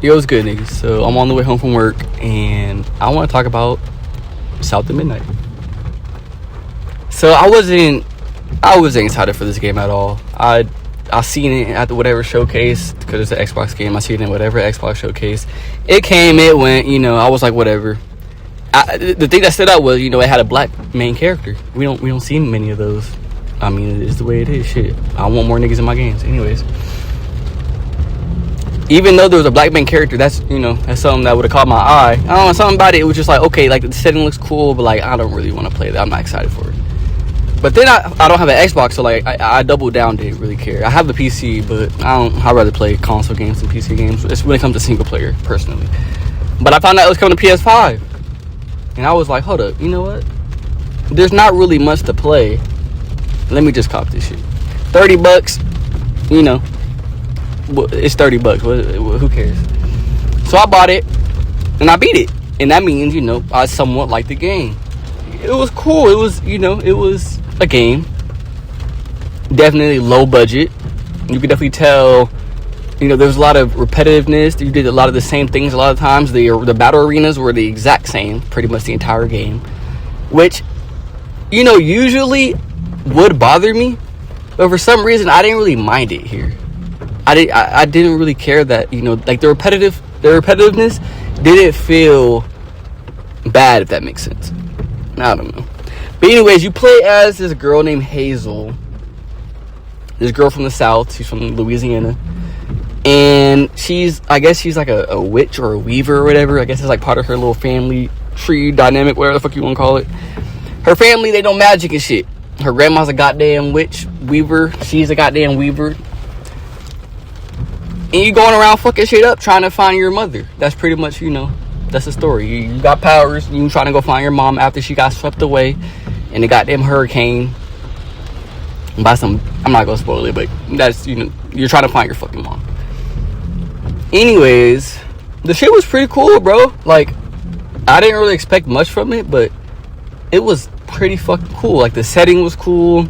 Yo, what's good, niggas? So I'm on the way home from work, and I want to talk about South of Midnight. So I wasn't excited for this game at all. I seen it at the whatever showcase because it's an Xbox game. I seen it in whatever Xbox showcase. It came, it went. I was like, whatever. The thing that stood out was, it had a black main character. We don't see many of those. I mean, it is the way it is. Shit, I want more niggas in my games. Anyways. Even though there was a black main character, that's something that would have caught my eye. I don't know, something about it was just like, okay, like the setting looks cool, but like I don't really want to play that. I'm not excited for it. But then I don't have an Xbox, so like I doubled down, didn't really care. I have the PC, but I'd rather play console games than PC games. It's when it comes to single player, personally. But I found out it was coming to PS5, and I was like, hold up, you know what? There's not really much to play. Let me just cop this shit. $30, it's $30. Who cares? So I bought it and I beat it, and that means I somewhat liked the game. It was cool. It was it was a game. Definitely low budget. You could definitely tell. There was a lot of repetitiveness. You did a lot of the same things a lot of times. The battle arenas were the exact same, pretty much the entire game, which usually would bother me, but for some reason I didn't really mind it here. I didn't really care that like the repetitiveness didn't feel bad, if that makes sense. I don't know. But anyways, you play as this girl named Hazel. This girl from the South. She's from Louisiana, and I guess she's like a witch or a weaver or whatever. I guess it's like part of her little family tree dynamic, whatever the fuck you want to call it. Her family, they know magic and shit. Her grandma's a goddamn witch weaver. She's a goddamn weaver. And you going around fucking shit up trying to find your mother. That's pretty much, that's the story. You got powers. You trying to go find your mom after she got swept away in the goddamn hurricane. By some, I'm not going to spoil it, but that's, you're trying to find your fucking mom. Anyways, the shit was pretty cool, bro. Like, I didn't really expect much from it, but it was pretty fucking cool. Like, the setting was cool.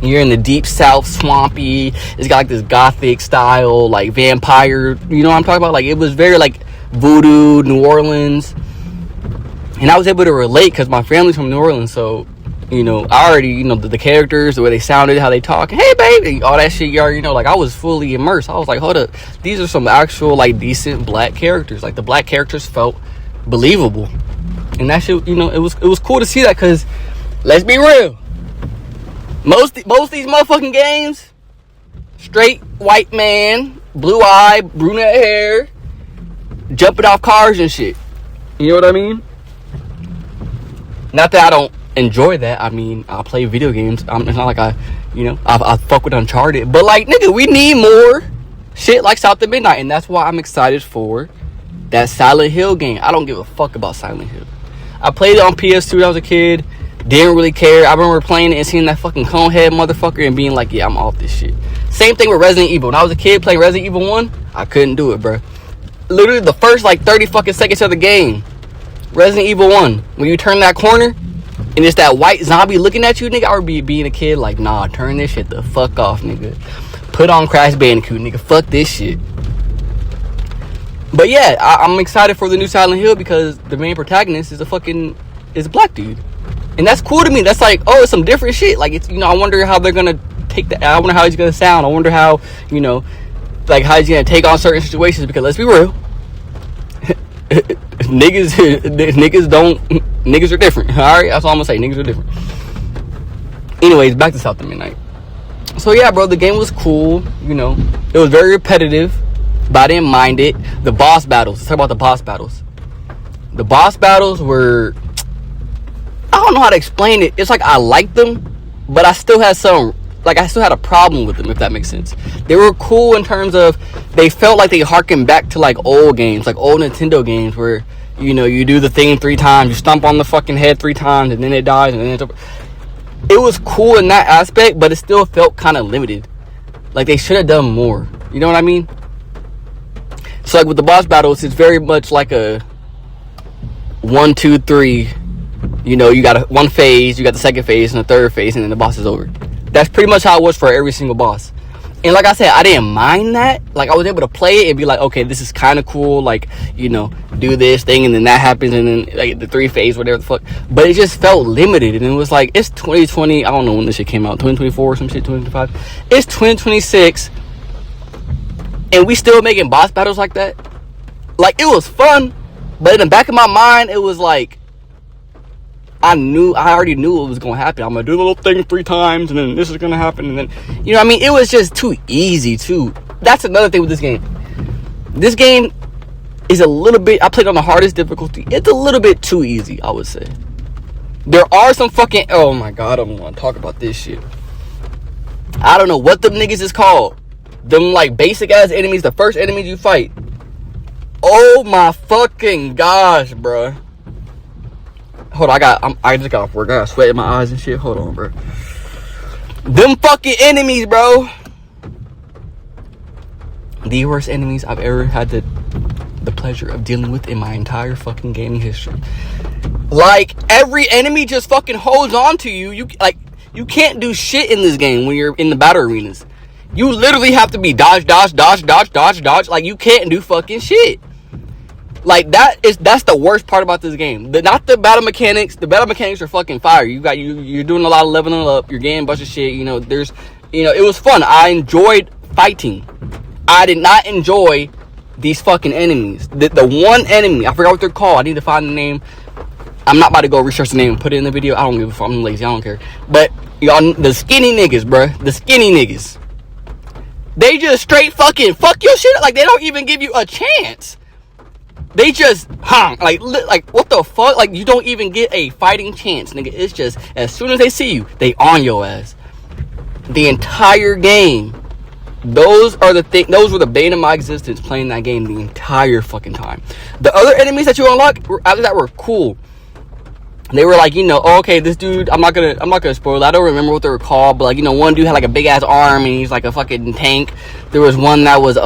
You're in the deep south, swampy. It's got like this gothic style, like vampire. You know what I'm talking about? Like, it was very like voodoo, New Orleans. And I was able to relate because my family's from New Orleans. So, I already, the characters, the way they sounded, how they talk. Hey, baby, all that shit. You already know. Like, I was fully immersed. I was like, hold up. These are some actual, like, decent black characters. Like, the black characters felt believable. And that shit, it was cool to see that because, let's be real. Most of these motherfucking games, straight white man, blue eye, brunette hair, jumping off cars and shit. You know what I mean? Not that I don't enjoy that. I mean, I play video games. It's not like I fuck with Uncharted. But like, nigga, we need more shit like South of Midnight, and that's why I'm excited for that Silent Hill game. I don't give a fuck about Silent Hill. I played it on PS2 when I was a kid. Didn't really care. I remember playing it and seeing that fucking conehead motherfucker and being like, yeah, I'm off this shit. Same thing with Resident Evil. When I was a kid playing Resident Evil 1, I couldn't do it, bro. Literally the first like 30 fucking seconds of the game, Resident Evil 1, when you turn that corner and it's that white zombie looking at you, nigga, I would be being a kid like, nah, turn this shit the fuck off, nigga. Put on Crash Bandicoot, nigga. Fuck this shit. But yeah, I'm excited for the new Silent Hill because the main protagonist is a black dude. And that's cool to me. That's like, oh, it's some different shit. Like, it's, I wonder how they're gonna take that. I wonder how he's gonna sound. I wonder how, like how he's gonna take on certain situations. Because let's be real, niggas are different. All right, that's all I'm gonna say. Niggas are different. Anyways, back to South of Midnight. So yeah, bro, the game was cool. It was very repetitive, but I didn't mind it. The boss battles. Let's talk about the boss battles. The boss battles were, I don't know how to explain it. It's like I liked them, but I still had a problem with them, if that makes sense. They were cool in terms of they felt like they harkened back to like old games, like old Nintendo games where, you do the thing 3 times, you stomp on the fucking head 3 times, and then it dies, and then it's over. It was cool in that aspect, but it still felt kind of limited. Like they should have done more. You know what I mean? So like with the boss battles, it's very much like a 1, 2, 3. You got one phase, you got the second phase and the third phase, and then the boss is over. That's pretty much how it was for every single boss. And like I said, I didn't mind that. Like, I was able to play it and be like, okay, this is kind of cool. Like, you know, do this thing and then that happens and then like the 3-phase, whatever the fuck. But it just felt limited. And it was like, it's 2020. I don't know when this shit came out. 2024 or some shit, 2025. It's 2026. And we still making boss battles like that. Like, it was fun. But in the back of my mind, it was like, I already knew what was going to happen. I'm going to do the little thing 3 times, and then this is going to happen, and then, you know what I mean? It was just too easy, too. That's another thing with this game. This game is a little bit, I played on the hardest difficulty. It's a little bit too easy, I would say. There are some fucking, oh my God, I don't want to talk about this shit. I don't know what them niggas is called. Them, like, basic-ass enemies, the first enemies you fight. Oh my fucking gosh, bruh. Hold on, I just got off work. I got sweat in my eyes and shit. Hold on, bro. Them fucking enemies, bro. The worst enemies I've ever had the pleasure of dealing with in my entire fucking gaming history. Like, every enemy just fucking holds on to you. You can't do shit in this game when you're in the battle arenas. You literally have to be dodge. Like, you can't do fucking shit. Like, that's the worst part about this game. Not the battle mechanics. The battle mechanics are fucking fire. You're doing a lot of leveling up. You're getting a bunch of shit. You know, it was fun. I enjoyed fighting. I did not enjoy these fucking enemies. The one enemy, I forgot what they're called. I need to find the name. I'm not about to go research the name and put it in the video. I don't give a fuck. I'm lazy. I don't care. But y'all, the skinny niggas, bruh. The skinny niggas. They just straight fucking fuck your shit up. Like, they don't even give you a chance. They just, like, what the fuck? Like, you don't even get a fighting chance, nigga. It's just, as soon as they see you, they on your ass. The entire game. Those were the bane of my existence, playing that game the entire fucking time. The other enemies that you unlock after that were cool. They were like, you know, oh, okay, this dude, I'm not gonna spoil it. I don't remember what they were called, but like, you know, one dude had like a big ass arm and he's like a fucking tank. There was one that was,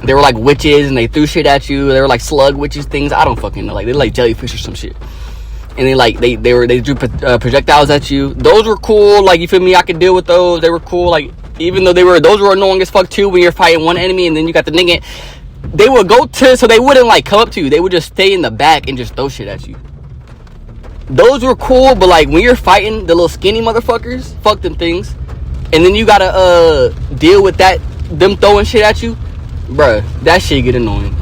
they were like witches and they threw shit at you. They were like slug witches things. I don't fucking know. Like, they're like jellyfish or some shit. And they drew projectiles at you. Those were cool. Like, you feel me? I could deal with those. They were cool. Like, even though those were annoying as fuck too when you're fighting one enemy and then you got the nigga. They would go to, so they wouldn't like come up to you. They would just stay in the back and just throw shit at you. Those were cool, but like when you're fighting the little skinny motherfuckers, fuck them things. And then you gotta deal with them throwing shit at you. Bruh, that shit get annoying.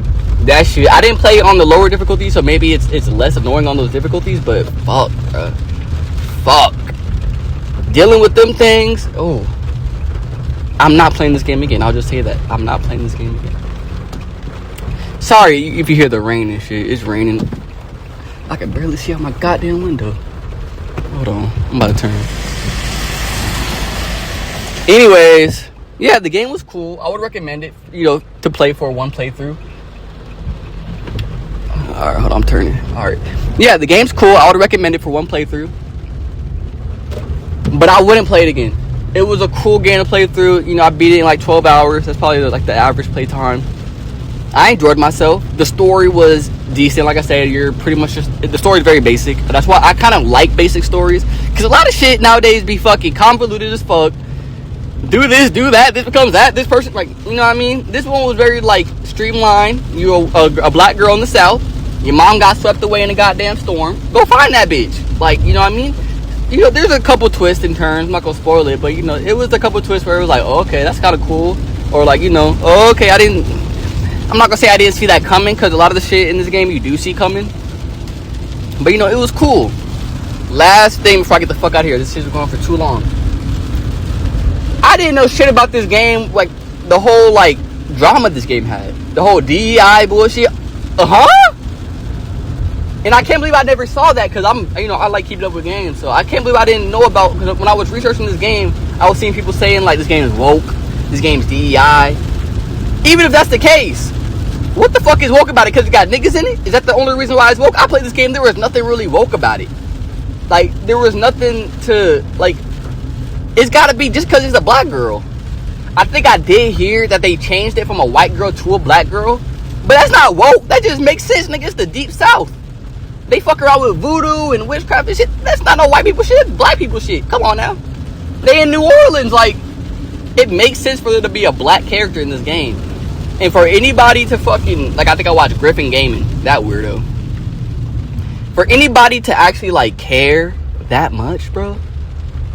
That shit, I didn't play on the lower difficulty, so maybe it's less annoying on those difficulties, but fuck, bruh. Fuck. Dealing with them things, oh. I'm not playing this game again. I'll just say that. I'm not playing this game again. Sorry if you hear the rain and shit. It's raining. I can barely see out my goddamn window. Hold on. I'm about to turn. Anyways, yeah, the game was cool. I would recommend it, you know, to play for one playthrough. Alright, hold on, I'm turning. Alright. Yeah, the game's cool. I would recommend it for one playthrough. But I wouldn't play it again. It was a cool game to play through. You know, I beat it in like 12 hours. That's probably like the average play time. I enjoyed myself. The story was decent. Like I said, you're pretty much just, the story is very basic. But that's why I kind of like basic stories. Because a lot of shit nowadays be fucking convoluted as fuck. Do this, do that, this becomes that, this person, like, you know what I mean? This one was very, like, streamlined. You're a black girl in the South. Your mom got swept away in a goddamn storm. Go find that bitch. Like, you know what I mean? You know, there's a couple twists and turns. I'm not gonna spoil it, but, you know, it was a couple twists where it was like, oh, okay, that's kind of cool. Or, like, you know, oh, okay, I'm not gonna say I didn't see that coming, because a lot of the shit in this game you do see coming. But, you know, it was cool. Last thing before I get the fuck out of here. This shit's going for too long. I didn't know shit about this game, like, the whole, like, drama this game had. The whole DEI bullshit. And I can't believe I never saw that, because I like keeping up with games, so I can't believe I didn't know about, because when I was researching this game, I was seeing people saying, like, this game is woke, this game's DEI. Even if that's the case, what the fuck is woke about it? Because it got niggas in it? Is that the only reason why it's woke? I played this game, there was nothing really woke about it. Like, there was nothing to, like, it's gotta be just because it's a black girl. I think I did hear that they changed it from a white girl to a black girl. But that's not woke. That just makes sense, nigga. It's the deep South. They fuck around with voodoo and witchcraft and shit. That's not no white people shit. That's black people shit. Come on now. They in New Orleans, like, it makes sense for there to be a black character in this game. And for anybody to fucking, like, I think I watched Griffin Gaming, that weirdo. For anybody to actually, like, care that much, bro,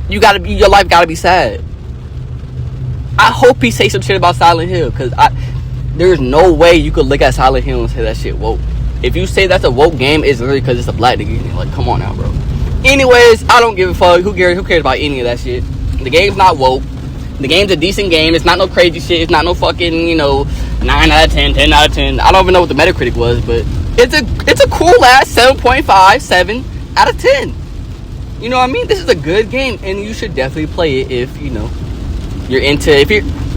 your life gotta be sad. I hope he say some shit about Silent Hill, because there's no way you could look at Silent Hill and say that shit woke. If you say that's a woke game, it's literally because it's a black nigga. Like, come on now, bro. Anyways, I don't give a fuck. Who cares about any of that shit? The game's not woke. The game's a decent game. It's not no crazy shit. It's not no fucking, 9 out of 10, 10 out of 10. I don't even know what the Metacritic was, but it's a cool ass 7.5, 7 out of 10. You know what I mean? This is a good game, and you should definitely play it if, you're into,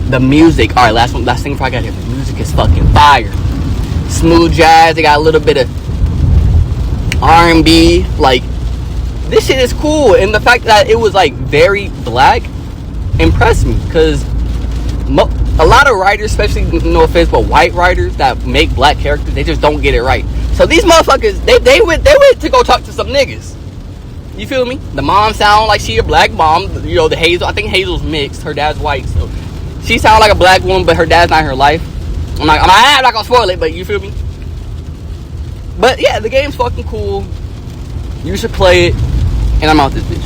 the music. Alright, last thing before I got here. The music is fucking fire. Smooth jazz. They got a little bit of R&B. Like, this shit is cool. And the fact that it was, like, very black impressed me. Because a lot of writers, especially, no offense, but white writers that make black characters, they just don't get it right. So these motherfuckers, they went to go talk to some niggas. You feel me? The mom sound like she a black mom. The Hazel, I think Hazel's mixed. Her dad's white, so she sound like a black woman, but her dad's not in her life. I'm not gonna spoil it, but you feel me? But yeah, the game's fucking cool. You should play it, and I'm out this bitch.